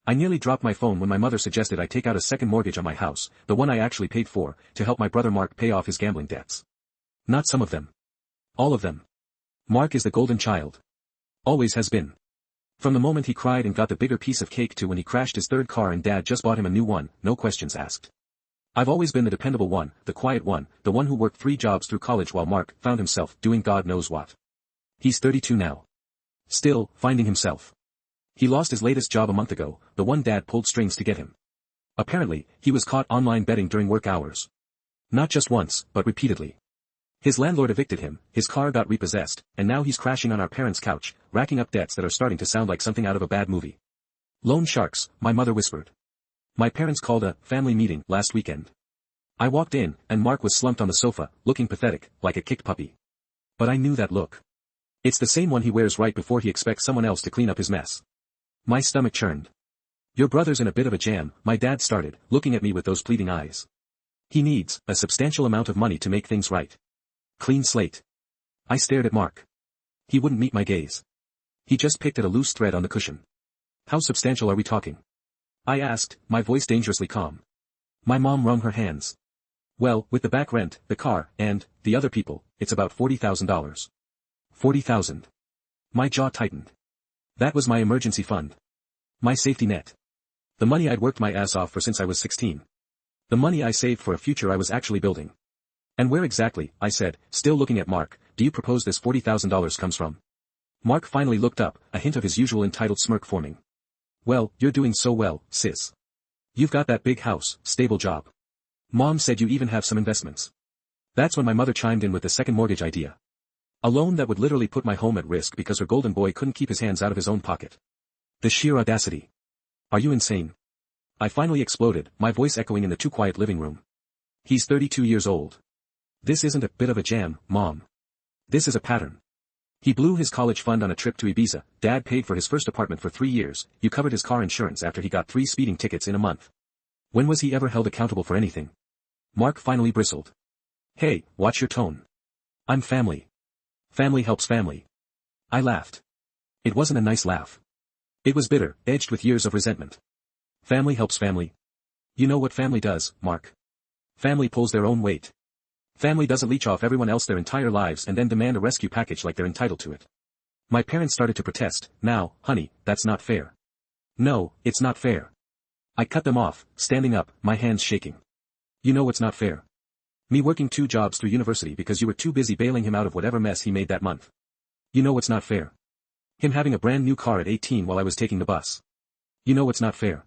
I nearly dropped my phone when my mother suggested I take out a second mortgage on my house, the one I actually paid for, to help my brother Mark pay off his gambling debts. Not some of them. All of them. Mark is the golden child. Always has been. From the moment he cried and got the bigger piece of cake to when he crashed his third car and Dad just bought him a new one, no questions asked. I've always been the dependable one, the quiet one, the one who worked 3 jobs through college while Mark found himself doing God knows what. He's 32 now. Still, finding himself. He lost his latest job a month ago, the one Dad pulled strings to get him. Apparently, he was caught online betting during work hours. Not just once, but repeatedly. His landlord evicted him, his car got repossessed, and now he's crashing on our parents' couch, racking up debts that are starting to sound like something out of a bad movie. Loan sharks, my mother whispered. My parents called a family meeting last weekend. I walked in, and Mark was slumped on the sofa, looking pathetic, like a kicked puppy. But I knew that look. It's the same one he wears right before he expects someone else to clean up his mess. My stomach churned. Your brother's in a bit of a jam, my dad started, looking at me with those pleading eyes. He needs a substantial amount of money to make things right. Clean slate. I stared at Mark. He wouldn't meet my gaze. He just picked at a loose thread on the cushion. How substantial are we talking? I asked, my voice dangerously calm. My mom wrung her hands. Well, with the back rent, the car, and the other people, it's about $40,000. $40,000. My jaw tightened. That was my emergency fund. My safety net. The money I'd worked my ass off for since I was 16. The money I saved for a future I was actually building. And where exactly, I said, still looking at Mark, do you propose this $40,000 comes from? Mark finally looked up, a hint of his usual entitled smirk forming. Well, you're doing so well, sis. You've got that big house, stable job. Mom said you even have some investments. That's when my mother chimed in with the second mortgage idea. A loan that would literally put my home at risk because her golden boy couldn't keep his hands out of his own pocket. The sheer audacity. Are you insane? I finally exploded, my voice echoing in the too quiet living room. He's 32 years old. This isn't a bit of a jam, Mom. This is a pattern. He blew his college fund on a trip to Ibiza, Dad paid for his first apartment for 3 years, you covered his car insurance after he got 3 speeding tickets in a month. When was he ever held accountable for anything? Mark finally bristled. Hey, watch your tone. I'm family. Family helps family. I laughed. It wasn't a nice laugh. It was bitter, edged with years of resentment. Family helps family. You know what family does, Mark. Family pulls their own weight. Family doesn't leech off everyone else their entire lives and then demand a rescue package like they're entitled to it. My parents started to protest, now, honey, that's not fair. No, it's not fair. I cut them off, standing up, my hands shaking. You know what's not fair? Me working 2 jobs through university because you were too busy bailing him out of whatever mess he made that month. You know what's not fair? Him having a brand new car at 18 while I was taking the bus. You know what's not fair?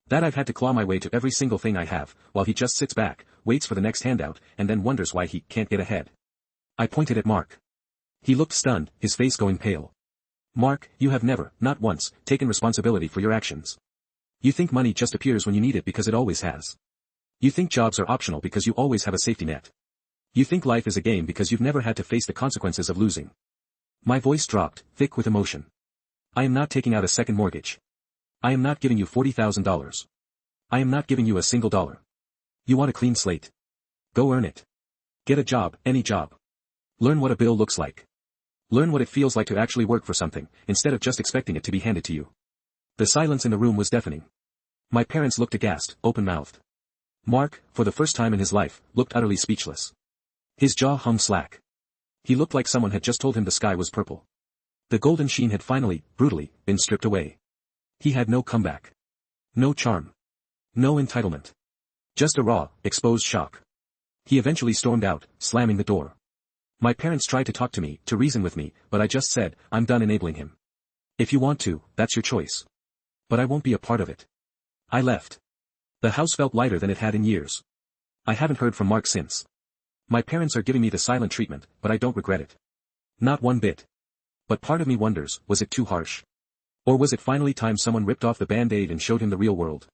That I've had to claw my way to every single thing I have, while he just sits back, waits for the next handout, and then wonders why he can't get ahead. I pointed at Mark. He looked stunned, his face going pale. Mark, you have never, not once, taken responsibility for your actions. You think money just appears when you need it because it always has. You think jobs are optional because you always have a safety net. You think life is a game because you've never had to face the consequences of losing. My voice dropped, thick with emotion. I am not taking out a second mortgage. I am not giving you $40,000. I am not giving you a single dollar. You want a clean slate? Go earn it. Get a job, any job. Learn what a bill looks like. Learn what it feels like to actually work for something, instead of just expecting it to be handed to you. The silence in the room was deafening. My parents looked aghast, open-mouthed. Mark, for the first time in his life, looked utterly speechless. His jaw hung slack. He looked like someone had just told him the sky was purple. The golden sheen had finally, brutally, been stripped away. He had no comeback. No charm. No entitlement. Just a raw, exposed shock. He eventually stormed out, slamming the door. My parents tried to talk to me, to reason with me, but I just said, I'm done enabling him. If you want to, that's your choice. But I won't be a part of it. I left. The house felt lighter than it had in years. I haven't heard from Mark since. My parents are giving me the silent treatment, but I don't regret it. Not one bit. But part of me wonders, was it too harsh? Or was it finally time someone ripped off the Band-Aid and showed him the real world?